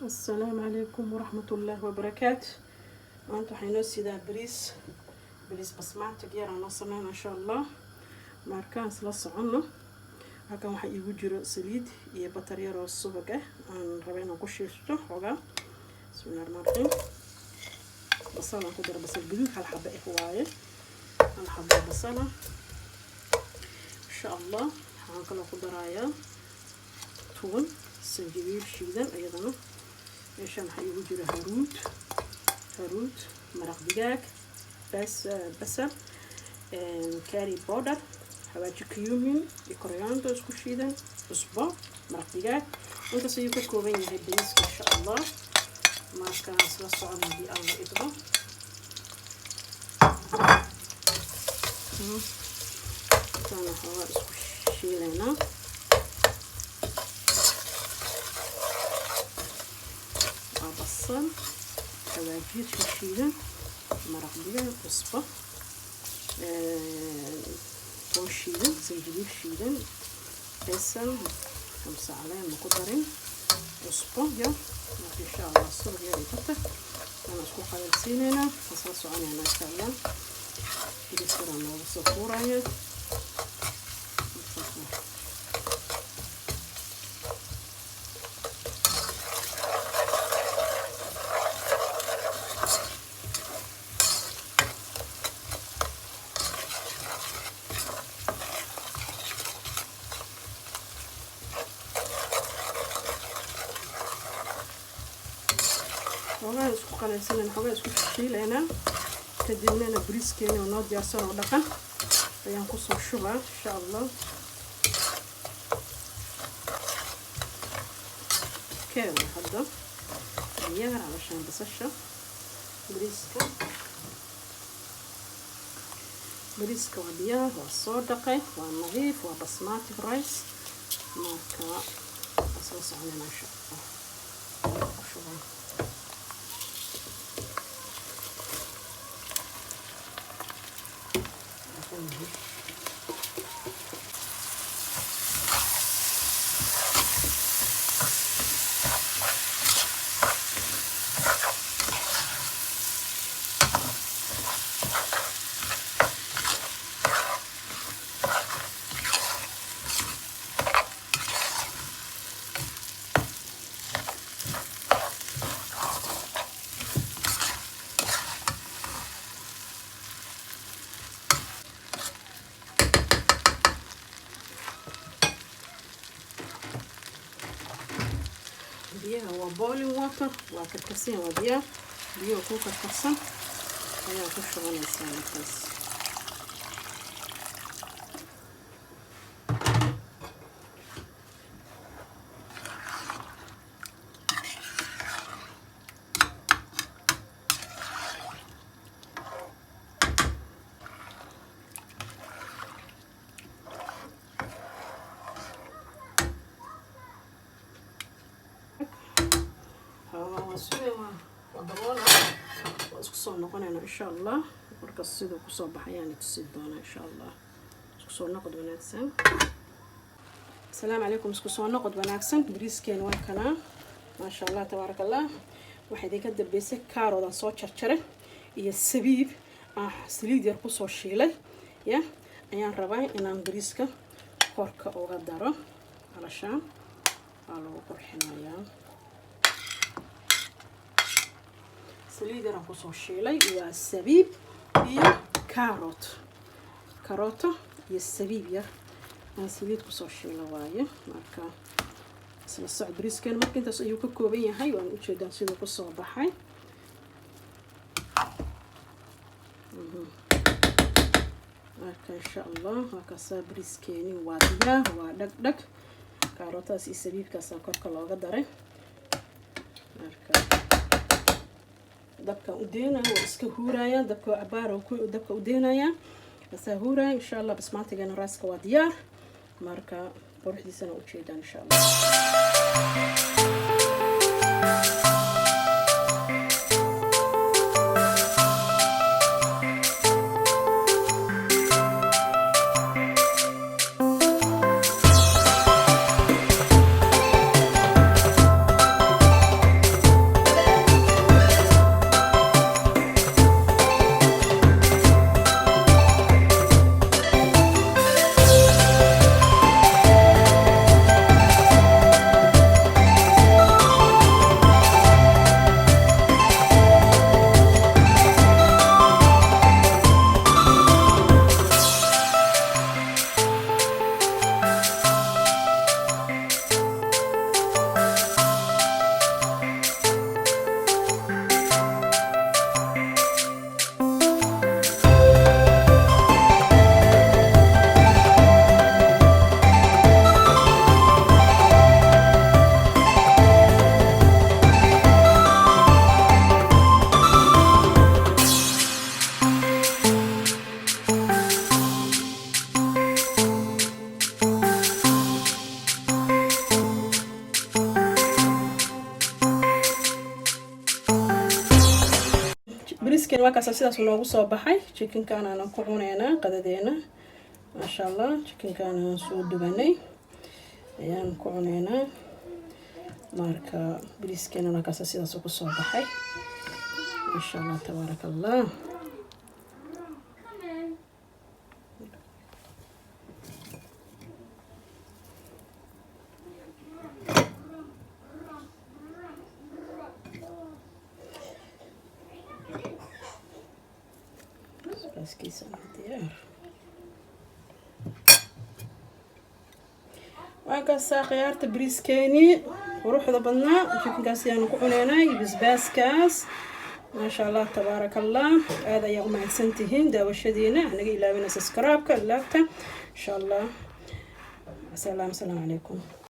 السلام عليكم ورحمة الله وبركاته. maanta waxay noo sidaa bariis basmaatig yar aan noo sameyn insha allah. markaan isla socono halkan waxaa iigu jiro saliid iyo batar yar oo subag ah aan rabo inaan ku shiishto xoogaa. bismillahi rahmaani rahiim. basal aan ku daro, basal guduud hal xabo waaye, hal xabo basal insha allah. waxaan kaloo ku darayaa toon, sanjabiil shiidan iyadana. meeshaan waxaa iigu jiro haruud, maraq digaag, basal, curry powder, xawaaji cumin iyo coriander isku shiidan, cusbo, maraq digaag. intaas ayuu ka kooban yahay bariiska insha allah. markaas la socon haddii aan la idmo. intaan waxoogaa isku shiilaynaa. waa basal, xawaajiid shiidan, maraq digaag, cusbo, toon shiidan, sanjabiil shiidan, basal, kamsa caleen ma ku darin, cusbo yar. marka insha allah subag yar iyo batar waan isku qalalsiinaynaa. kasla soconaynaa insha allah. bariiskana nooga soo fuuraya. xogaa isku qalaysanayna, xogaa isku shiilaynaa. kadibna bariiskeena noo diyaarsan oo dhaqan ayaan kusoo shubaa insha allah. keena hadda biyaha calashaan basasha. bariiska waa biyaha, waa soo dhaqay, waa nadiif, waa basmati rice. marka asla soconayna insha allah. biyaha waa boiling water, waa karkarsan, waa biyo ku karkarsan ayaa ku shubanaysaa markaas. isku soo noqonayna insha allah. markaas sidoo ku soo baxayaan tusi doona insha allah. isku soo noqod wanaagsan. assalaamu calaykum. isku soo noqod wanaagsan. bariiskeena waa kana maasha allah tabaaraka allah. waxaa idinka dambeysay kaaroodan soo jarjaray iyo sabiib saliid yar ku soo shiilay ya. ayaan rabaa inaan bariiska korka uga daro calashaan waa lagu qurxinayaa. saliid yar aan kusoo shiilay waa sabiib iyo karooto iyo sabiib yar aan saliid kusoo shiila waaye. marka isla socod bariiskeena marka intaas ayuu ka kooban yahay. waan ujeedaan siduu kusoo baxay. marka insha allah markaasaa bariiskeeni waa diyaar, waa dhagdhag. karootaas iyo sabiibkaasaa korka looga daray. marka dabka u deynaya waa iska huuraya. dabka cabaar dabka u deynaya asaa huuraya insha allah. basmaatigana raaska waa diyaar. marka quruxdiisana u jeedaan insha allah. bariiskeena waa kaasa sidaas noogu soo baxay. Chickenkan aan ku cuneynaa qadadeena. Masha Allah, chickenkan aan soo dubanay ayaan ku cuneynaa. Marka bariiskeena waa kaasa sidaas ku soo baxay. Masha Allah, tabarakallah. Kiisa diyaar waa ka saaqayaarta bariiskeeni quruxda badnaa chickenkaas ayaan ku cuneynaa basbaaskaas maasha Allah tabarakallah aad ayaa u mahadsantihiin daawashadiina anaga ilaawina subscribe-ka laagta insha Allah assalamu alaykum